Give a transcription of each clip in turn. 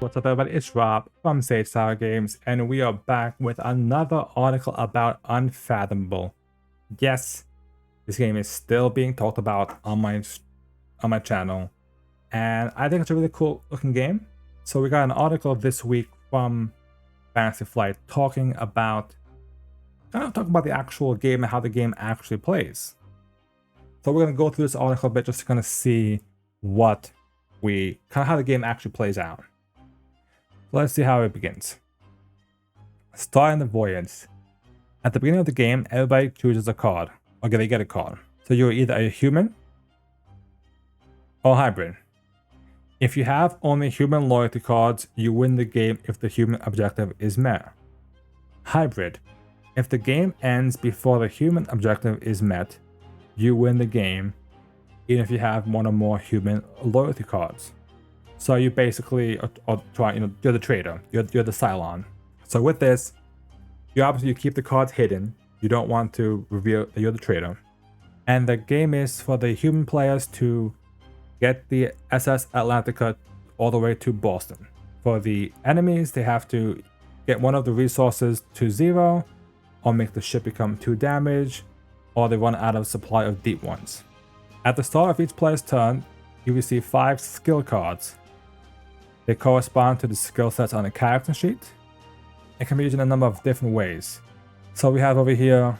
What's up everybody, it's Rob from Sage Tower Games, and we are back with another article about Unfathomable. Yes, this game is still being talked about on my channel, and I think it's a really cool looking game. So we got an article this week from Fantasy Flight talking about the actual game and how the game actually plays. So we're gonna go through this article a bit just to kind of see what how the game actually plays out. Let's see how it begins. Starting the voyage. At the beginning of the game, everybody chooses a card. Okay, they get a card. So you're either a human or hybrid. If you have only human loyalty cards, you win the game if the human objective is met. Hybrid. If the game ends before the human objective is met, you win the game, even if you have one or more human loyalty cards. So you basically are trying, you're the trader, you're the Cylon. So with this, you keep the cards hidden. You don't want to reveal that you're the trader. And the game is for the human players to get the SS Atlantica all the way to Boston. For the enemies, they have to get one of the resources to 0, or make the ship become 2 damage, or they run out of supply of deep ones. At the start of each player's turn, you receive 5 skill cards. They correspond to the skill sets on the character sheet. It can be used in a number of different ways. So we have over here,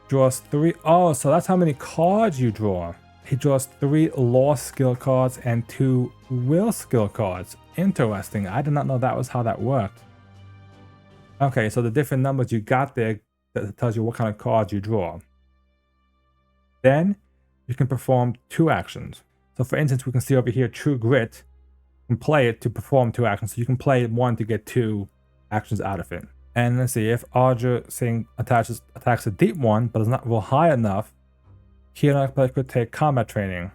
draws 3. Oh, so that's how many cards you draw. He draws 3 law skill cards and 2 will skill cards. Interesting. I did not know that was how that worked. Okay, so the different numbers you got there, that tells you what kind of cards you draw. Then you can perform 2 actions. So for instance, we can see over here True Grit. You can play it to perform 2 actions. So you can play 1 to get 2 actions out of it. And let's see, if Archer attacks a deep one but is not roll high enough, he and player could take combat training.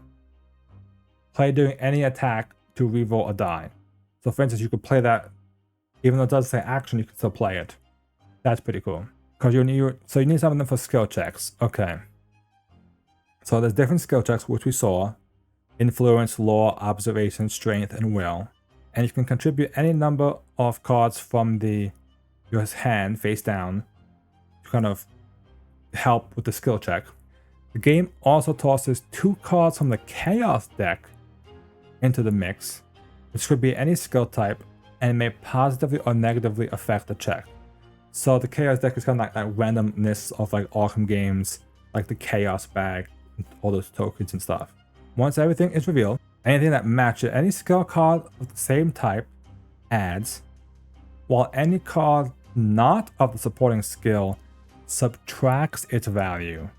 Play during any attack to reroll a die. So for instance, you could play that, even though it doesn't say action, you can still play it. That's pretty cool. Because you need some of them for skill checks. Okay. So there's different skill checks, which we saw. Influence, law, observation, strength, and will. And you can contribute any number of cards from your hand face down to kind of help with the skill check. The game also tosses 2 cards from the chaos deck into the mix, which could be any skill type and may positively or negatively affect the check. So the chaos deck is kind of like that randomness of like Arkham games, like the chaos bag, all those tokens and stuff. Once everything is revealed, anything that matches any skill card of the same type adds, while any card not of the supporting skill subtracts its value.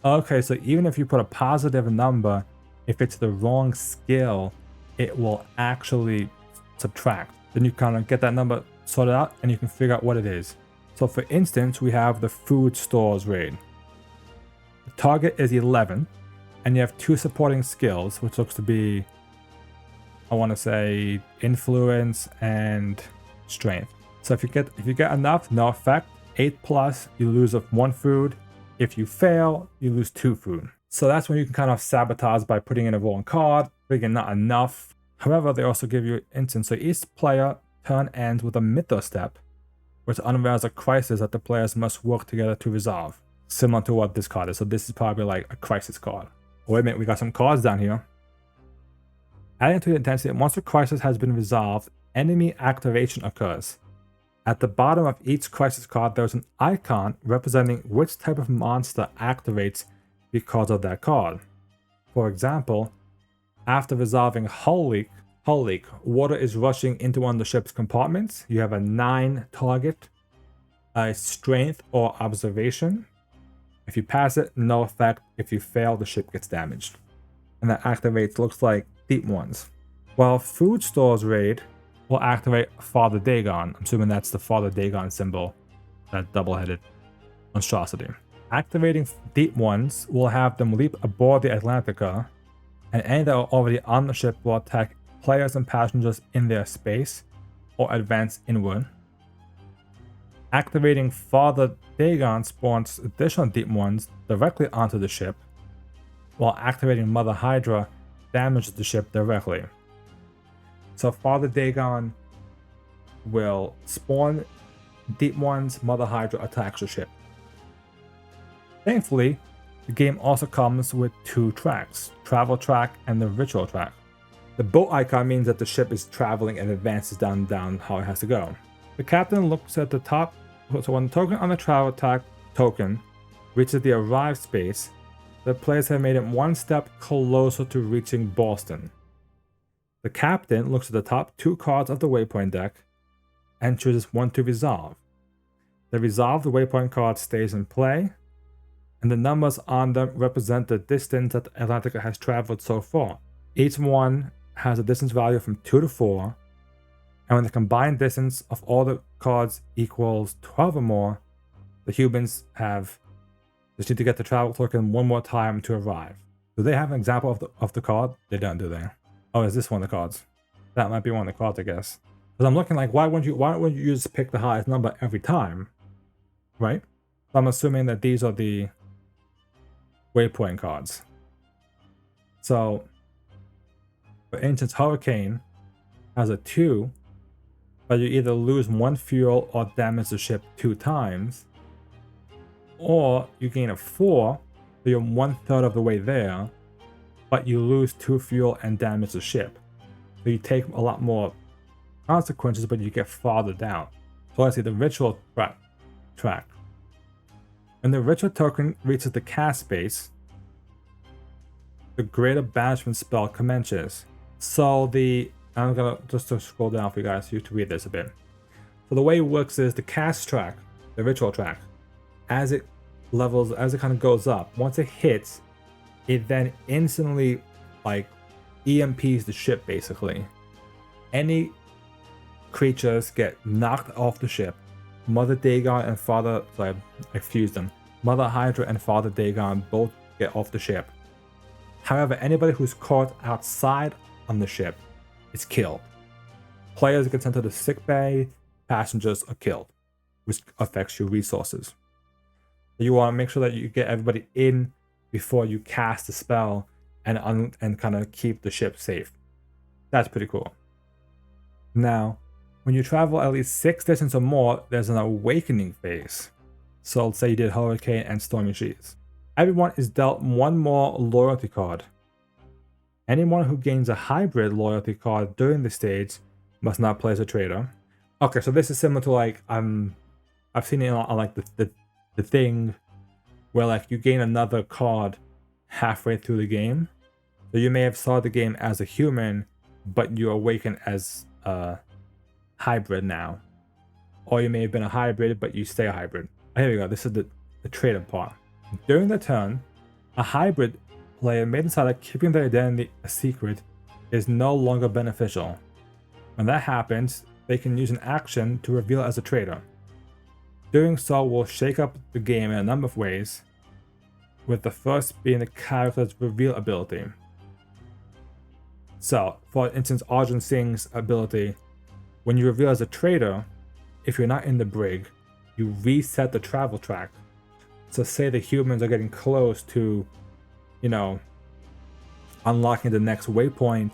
Okay, so even if you put a positive number, if it's the wrong skill, it will actually subtract. Then you kind of get that number sorted out and you can figure out what it is. So for instance, we have the food stores raid. The target is 11. And you have 2 supporting skills, which looks to be, I want to say, influence and strength. So if you get enough, no effect. 8+, you lose 1 food. If you fail, you lose 2 food. So that's when you can kind of sabotage by putting in a wrong card, putting in not enough. However, they also give you instance. So each player turn ends with a mythos step, which unveils a crisis that the players must work together to resolve. Similar to what this card is. So this is probably like a crisis card. Wait a minute, we got some cards down here. Adding to the intensity, once the crisis has been resolved, enemy activation occurs. At the bottom of each crisis card, there's an icon representing which type of monster activates because of that card. For example, after resolving hull leak, water is rushing into one of the ship's compartments. You have a 9 target, a strength or observation. If you pass it, no effect. If you fail, the ship gets damaged. And that activates, looks like, deep ones. While food stores raid will activate Father Dagon. I'm assuming that's the Father Dagon symbol, that double-headed monstrosity. Activating deep ones will have them leap aboard the Atlantica, and any that are already on the ship will attack players and passengers in their space or advance inward. Activating Father Dagon spawns additional deep ones directly onto the ship, while activating Mother Hydra damages the ship directly. So Father Dagon will spawn deep ones. Mother Hydra attacks your ship. Thankfully, the game also comes with 2 tracks, travel track and the ritual track. The boat icon means that the ship is traveling and advances down how it has to go. The captain looks at the top, so when the token on the travel track token reaches the arrive space, the players have made it 1 step closer to reaching Boston. The captain looks at the top 2 cards of the waypoint deck and chooses one to resolve. The resolved waypoint card stays in play, and the numbers on them represent the distance that Atlantica has traveled so far. Each one has a distance value from 2 to 4, and when the combined distance of all the cards equals 12 or more, the humans just need to get the travel token 1 more time to arrive. Do they have an example of the card? They don't, do they? Oh, is this one of the cards? That might be one of the cards, I guess. Because I'm looking like, why wouldn't you just pick the highest number every time? Right? So I'm assuming that these are the waypoint cards. So, for instance, Hurricane has a 2, but you either lose 1 fuel or damage the ship 2 times, or you gain a 4, so you're 1/3 of the way there, but you lose 2 fuel and damage the ship. So you take a lot more consequences, but you get farther down. So let's see the ritual track. When the ritual token reaches the cast space, the greater banishment spell commences. So I'm gonna just to scroll down for you guys so you to read this a bit. So the way it works is the cast track, the ritual track, as it kind of goes up, once it hits, it then instantly like EMPs the ship basically. Any creatures get knocked off the ship. Mother Dagon and Father, sorry, I fused them. Mother Hydra and Father Dagon both get off the ship. However, anybody who's caught outside on the ship is killed. Players get sent to the sick bay, passengers are killed, which affects your resources. You want to make sure that you get everybody in before you cast the spell and kind of keep the ship safe. That's pretty cool. Now, when you travel at least 6 distance or more, there's an awakening phase. So let's say you did Hurricane and Stormy Seas. Everyone is dealt 1 more loyalty card. Anyone who gains a hybrid loyalty card during the stage must not play as a trader. Okay, so this is similar to like I've seen it on like the thing where like you gain another card halfway through the game. So you may have started the game as a human, but you awaken as a hybrid now. Or you may have been a hybrid, but you stay a hybrid. Here we go, this is the trader part. During the turn, a hybrid player may decide that keeping their identity a secret is no longer beneficial. When that happens, they can use an action to reveal as a traitor. Doing so will shake up the game in a number of ways, with the first being the character's reveal ability. So, for instance, Arjun Singh's ability, when you reveal as a traitor, if you're not in the brig, you reset the travel track. So say the humans are getting close to, unlocking the next waypoint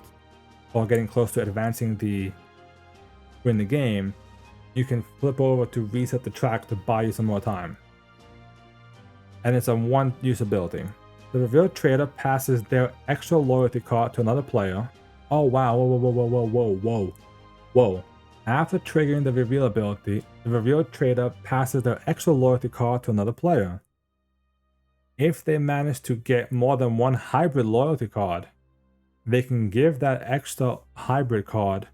or getting close to advancing win the game, you can flip over to reset the track to buy you some more time. And it's a 1-use ability. The revealed trader passes their extra loyalty card to another player. Oh wow, whoa. After triggering the reveal ability, the revealed trader passes their extra loyalty card to another player. If they manage to get more than 1 hybrid loyalty card, they can give that extra hybrid card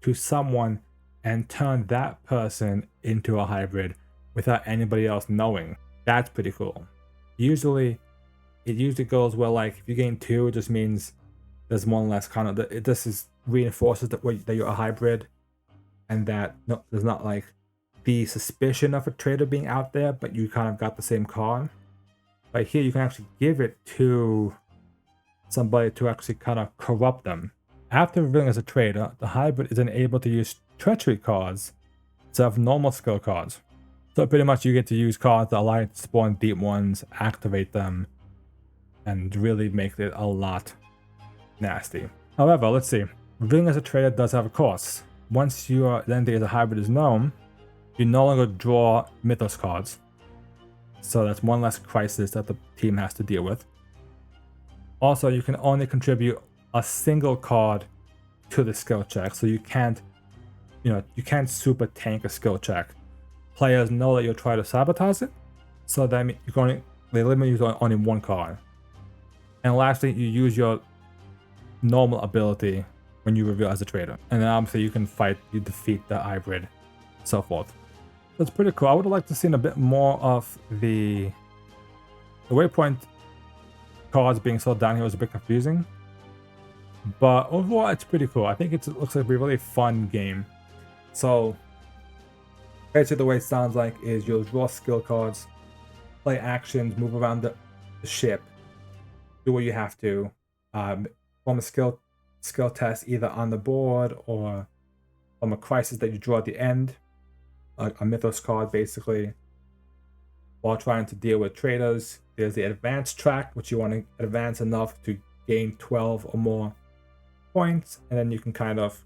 to someone and turn that person into a hybrid without anybody else knowing. That's pretty cool. It usually goes well, like if you gain 2, it just means there's one less kind of, this reinforces that you're a hybrid, and that there's not like the suspicion of a traitor being out there, but you kind of got the same card. But here you can actually give it to somebody to actually kind of corrupt them. After revealing as a traitor, the hybrid is then able to use treachery cards instead of normal skill cards. So pretty much you get to use cards that allow you to spawn deep ones, activate them, and really make it a lot nasty. However, let's see. Revealing as a traitor does have a cost. once your identity as a hybrid is known, you no longer draw Mythos cards. So that's one less crisis that the team has to deal with. Also, you can only contribute a single card to the skill check, so you can't super tank a skill check. Players know that you'll try to sabotage it, so then they limit you to only one card. And lastly, you use your normal ability when you reveal as a traitor, and then obviously you defeat the hybrid, so forth. So it's pretty cool. I would have liked to see a bit more of the waypoint cards being sold down here was a bit confusing, but overall it's pretty cool. I think it looks like a really fun game. So basically the way it sounds like is you'll draw skill cards, play actions, move around the ship, do what you have to, form a skill test either on the board or from a crisis that you draw at the end, a Mythos card basically, while trying to deal with traitors. There's the advanced track, which you want to advance enough to gain 12 or more points, and then you can kind of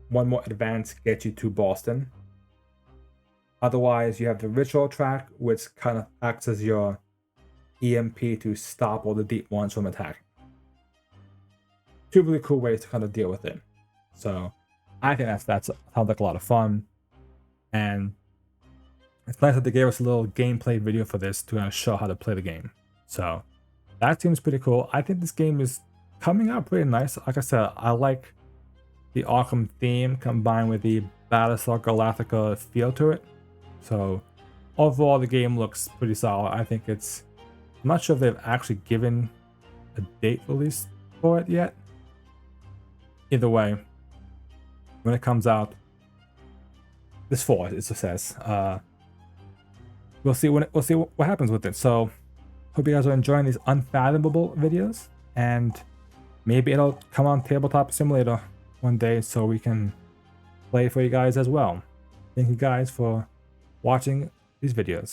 one more advance get you to Boston. Otherwise, you have the ritual track, which kind of acts as your EMP to stop all the deep ones from attacking. Two really cool ways to kind of deal with it. So I think that sounds like a lot of fun, and it's nice that they gave us a little gameplay video for this to kind of show how to play the game. So that seems pretty cool. I think this game is coming out pretty nice. Like I said, I like the Arkham theme combined with the Battlestar Galactica feel to it. So overall, the game looks pretty solid. I think I'm not sure if they've actually given a date release for it yet. Either way, when it comes out this fall, it says, we'll see what happens with it. So hope you guys are enjoying these Unfathomable videos, and maybe it'll come on Tabletop Simulator one day so we can play for you guys as well. Thank you guys for watching these videos.